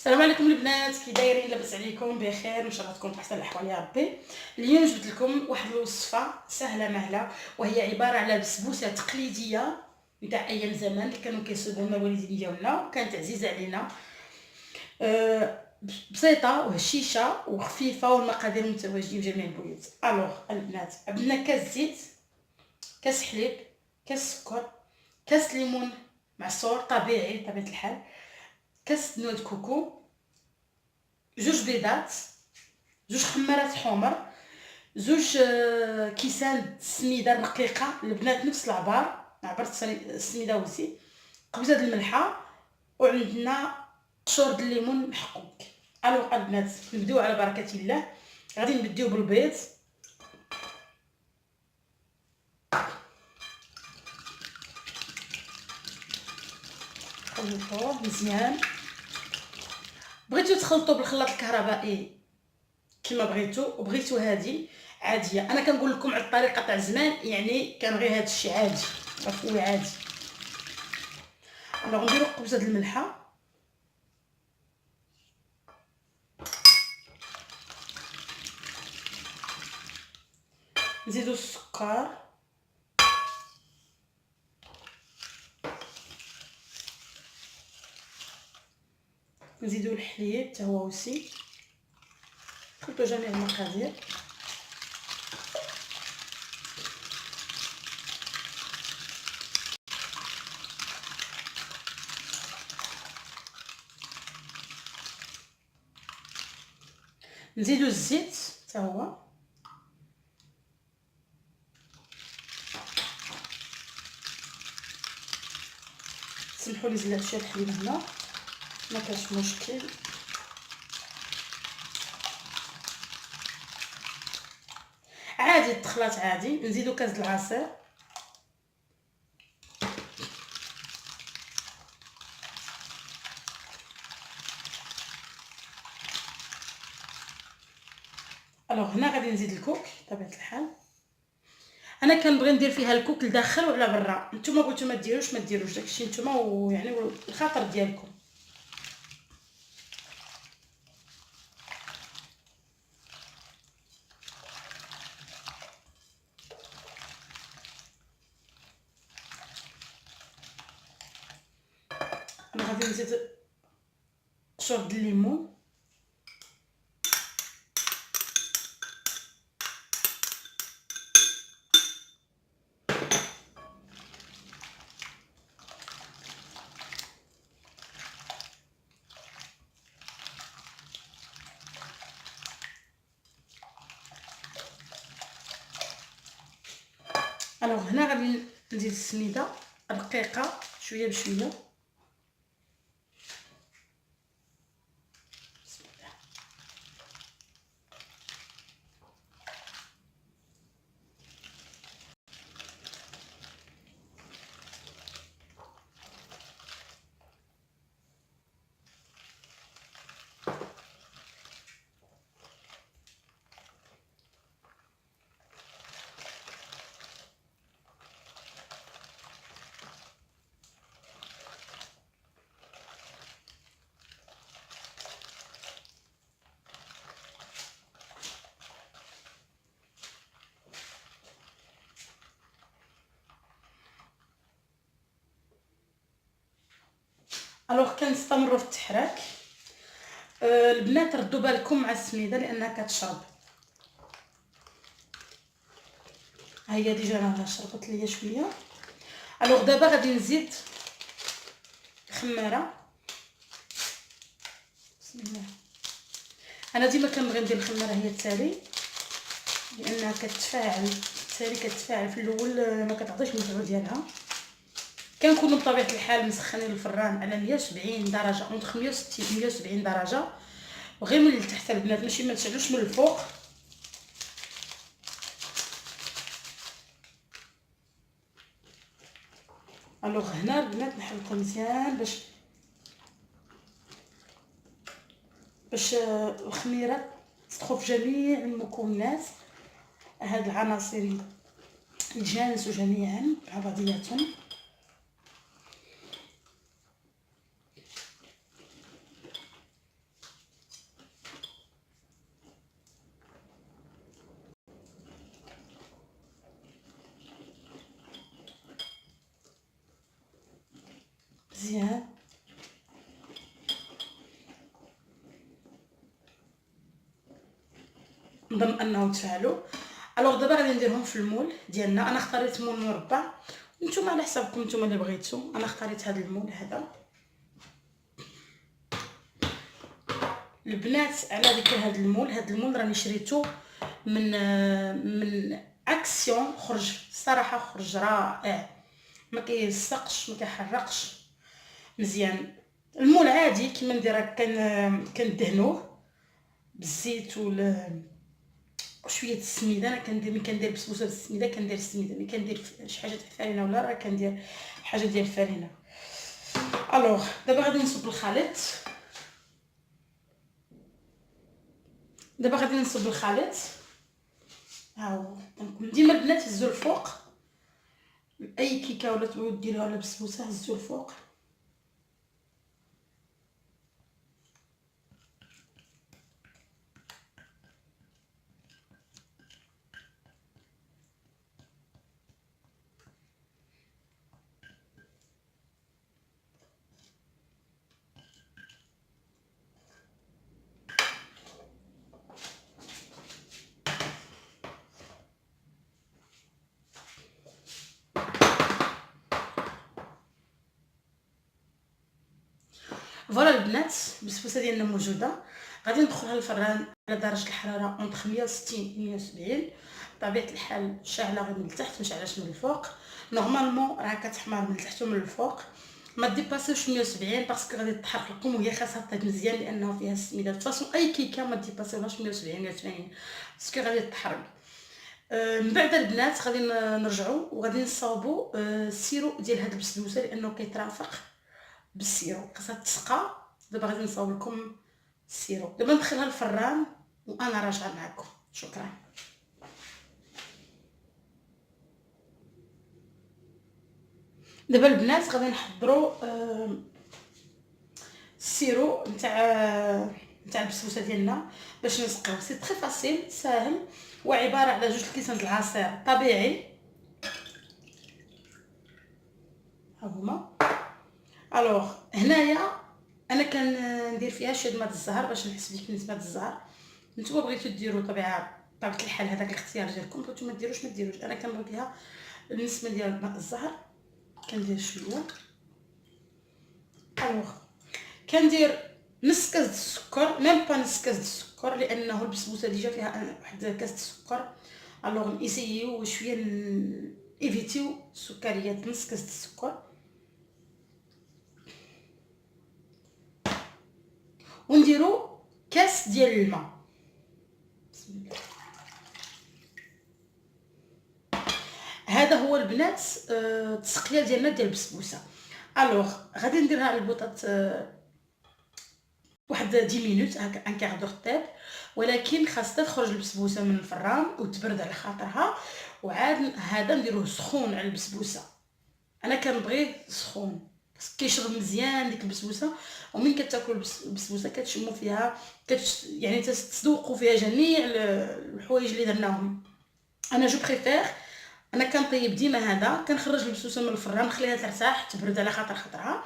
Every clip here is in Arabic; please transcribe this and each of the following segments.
السلام عليكم البنات، كي دايرين؟ لاباس عليكم؟ بخير ان شاء الله تكون احسن الاحوال يا ربي. اليوم جبت لكم واحد الوصفه سهله مهله، وهي عباره على بسبوسه تقليديه نتاع ايام زمان اللي كانوا كيصوبوا لنا الوالدين ديالنا، وكانت عزيزه علينا. بسيطه وهشيشه وخفيفه، والمقادير متواجدين في جميع البيوت. الوغ البنات، عندنا كاس زيت، كاس حليب، كاس سكر، كاس ليمون معصور طبيعي بطبيعه الحال، كاس نوى كوكو، جوج بيضات، جوج خمارات حمر، زوج كيسان السميده الرقيقه البنات نفس العبار السميده وسي، قبيزه الملحه، وعندنا قشور د الليمون محقوق. الوغ البنات نبداو على بركه الله. غادي نبداو بالبيض. خلطوه مزيان. بغيتو تخلطوا بالخلاط الكهربائي كما بغيتو، وبغيتو هادي عاديه. انا كنقول لكم على الطريقه تاع زمان، يعني كان غير هذا الشيء عادي رفوي عادي. انا غنديروا قبزه الملحه، نزيدوا السكر، نزيدوا الحليب حتى هو وسي، نخلطوا جميع المقادير. نزيدوا الزيت حتى هو، سمحوا لي زلات شويه الحليب هنا، ما كاش مشكل. عادي التخلاط عادي. نزيدوا كاس العصير، الوغ هنا غادي نزيد الكوك بطبيعه الحال. انا كنبغي ندير فيها الكوك لداخل وعلى برا، نتوما بغيتو ما ديروش داكشي نتوما، ويعني الخاطر ديالكم. انا غادي نزيد قشور د الليمون، الوغ هنا غادي نزيد السميده رقيقه شويه بشويه. الوغ كنستمروا في التحراك. البنات ردوا بالكم مع السميده لانها كتشرب. ها هي ديجا راه شربت ليا شويه. الوغ دابا غادي نزيد خماره. بسم الله. انا ديما كنبغي ندير الخماره هي التالي، لانها كتفاعل في الاول، ما كتعطيش المفعول ديالها. كنكونوا بطبيعه الحال مسخنين الفران على 170 درجه، اونتر 160 170 درجه، وغير من التحت البنات، ماشي ما تشعلوش من الفوق. الوغ هنا البنات نحركو مزيان باش الخميره تدخل في جميع المكونات. هاد العناصر يتجانسوا جميعا مع بعضياتهم. مزيان. نظن انه تفاعلوا. الوغ دابا غادي نديرهم في المول ديالنا. انا اختاريت مول مربع، نتوما على حسابكم نتوما اللي بغيتو. انا اختاريت هذا المول هذا. البنات على ذكر هذا المول، هذا المول راني شريته من اكسيون. خرج الصراحه، خرج رائع، ما كيلصقش ما كيحرقش، مزيان. المول عادي كيما ندير، كندهنوه بالزيت وشويه السميده. انا كندير ملي كندير بسبوسه بالسميده كندير السميده، ملي كندير شي حاجه تاع الفرينه ولا راه كندير حاجه ديال الفرينه. الوغ دابا غادي نصب الخليط. ها هو. ديما البنات هزوا الفوق، اي كيكه ولا تبغيو ديروها ولا بسبوسه هزوا الفوق. فوالا البنات، البسبوسه ديالنا موجوده. غادي ندخلها للفران على درجه الحراره اونتر 160 170. بطبيعه الحال شاعله غير من التحت، ما شعلاش من الفوق. نورمالمون راه كتحمر من التحت ومن الفوق، ما ديباسيوش 170 باسكو غادي تحرق لكم وهي خاصها طيب مزيان لانه فيها السميده. de toute façon اي كيكه ما ديباسيوهاش 170 180 باسكو غادي تحرق. من بعد البنات غادي نرجعوا وغادي نصاوبوا السيرو ديال هاد البسبوسه لانه كيترافق بالسيرو، خاصها تسقى. دابا غادي نصاوب لكم السيرو. دابا ندخلها الفران وانا راجعه معكم. شكرا. دابا البنات غادي نحضروا السيرو نتاع البسبوسه ديالنا باش نسقيوه. سي تري فاسيل، ساهل، وعباره على 2 كيسان د العصير طبيعي ها هما. الوغ هنايا انا كندير فيها شويه ماء الزهر باش نحس بك نسبه الزهر. نتوما بغيتو ديروا طبيعه الحال هذاك الاختيار ديالكم، بغيتو ما ديروش ما ديروش. انا كنبغي فيها النسبه ديال ماء الزهر، كندير شويه. الوغ كندير نص كاس د السكر، ميم با نص كاس د السكر لانه البسبوسه ديجا فيها واحد كاس د السكر. الوغ نسييو شويه ايفيتيو السكريات، نص كاس د السكر. ونديرو كاس ديال الماء. بسم الله. هذا هو البنات التسقيه ديالنا ديال البسبوسه. الوغ غادي نديرها على البوطه واحد 10 مينوت هكا، ان كار دور طيب، ولكن خاصها تخرج البسبوسه من الفران وتبرد على خاطرها. وعاد هذا نديروه سخون على البسبوسه. انا كنبغيه سخون بس كيشرب مزيان ديك البسبوسه. ومن كتاكل البسبوسه كتشموا فيها يعني تذوقوا فيها جميع الحوايج اللي درناهم. انا جو بريفير، انا كنطيب ديما هذا، كنخرج البسبوسه من الفران نخليها ترتاح تبرد على خاطرها.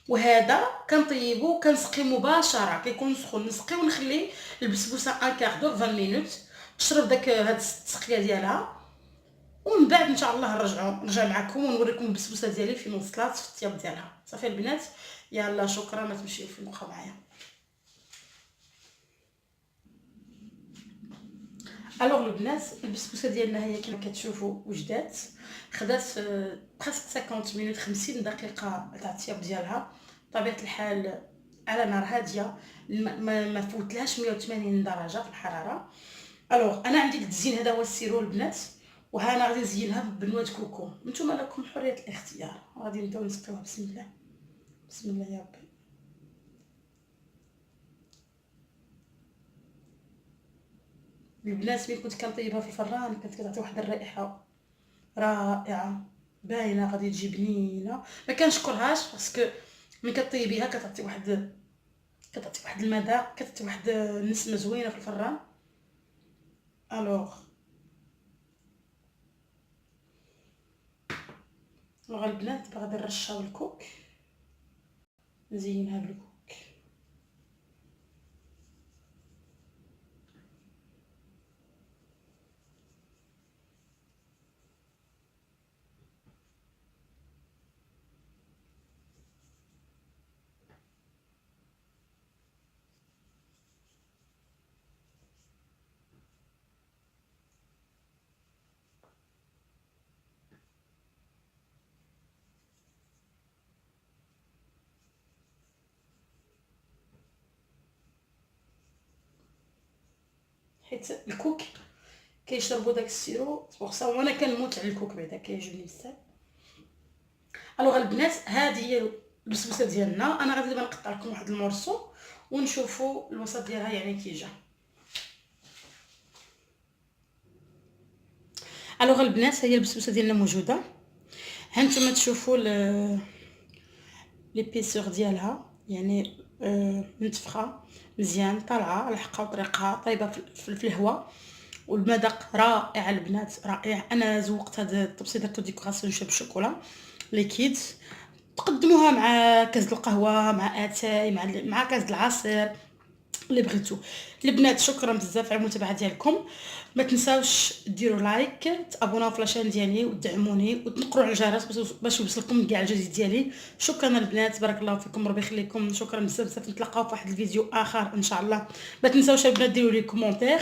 وهذا كنطيبو كنسقي مباشره، كيكون سخون نسقي ونخلي البسبوسه ان كار دور 20 مينوت تشرب داك هاد التسقيه ديالها. ومن بعد ان شاء الله نرجع معكم ونوريكم البسبوسه ديالي فين وصلت في الطياب ديالها. صافي البنات، يلا شكرا، ما تمشيو في بقاو معايا. الوغ البنات، البسبوسه ديالنا هي كما كتشوفوا وجدات. خدات بريسك 50 مينوت، 50 دقيقه تاع الطياب ديالها. بطبيعه الحال على نار هاديه، ما فوتلهاش 180 درجه في الحراره. الوغ انا عندي التزيين، هذا هو السيرو البنات، وها انا غادي نزينها بنواه كوكو. نتوما لكم حريه الاختيار. غادي نبداو نسقيوها. بسم الله بسم الله يا ربي. البنات ملي كنت كنطيبها في الفران كانت كتعطي واحد الرائحه رائعه باينه، غادي تجي بنينه. ما كنشكرهاش باسكو ملي كطيبيها كتعطي واحد المذاق، كتعطي واحد النسمه زوينه في الفران. الوغ البنات غادي نرشاو الكوك. نزينها بالكوك. حيت الكوك كيشربوا داك السيرو بوغ وانا كنموت على الكوك بعدا كيعجبني بزاف. الوغ البنات هذه هي البسبوسه ديالنا. انا غادي دابا نقطع لكم واحد المورسو ونشوفوا الوسط ديالها يعني كي جا. الوغ البنات هي البسبوسه ديالنا موجوده. ها نتوما تشوفوا ليبيسور ديالها يعني منتفخه مزيان، طالعه الحقه وطريقها طايبه في الهواء، والمذاق رائع البنات رائع. انا زوقت هذا الطبسي درتو ديكوراسيون شويه بالشوكولا ليكيد. تقدموها مع كاس القهوه، مع اتاي، مع كاس العصير اللي بغيتو. البنات شكرا بزاف على المتابعه ديالكم. ما تنساوش ديروا لايك، تابوناو في لاشين ديالي ودعموني وتنقروا على الجرس باش يوصلكم كاع الجديد ديالي. شكرا البنات، بارك الله فيكم، ربي يخليكم. شكرا بزاف بزاف. نتلاقاو في واحد الفيديو اخر ان شاء الله. ما تنساوش البنات ديروا لي كومونتير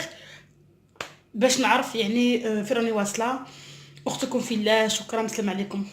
باش نعرف يعني في راني واصله. اختكم في الله. شكرا، السلام عليكم.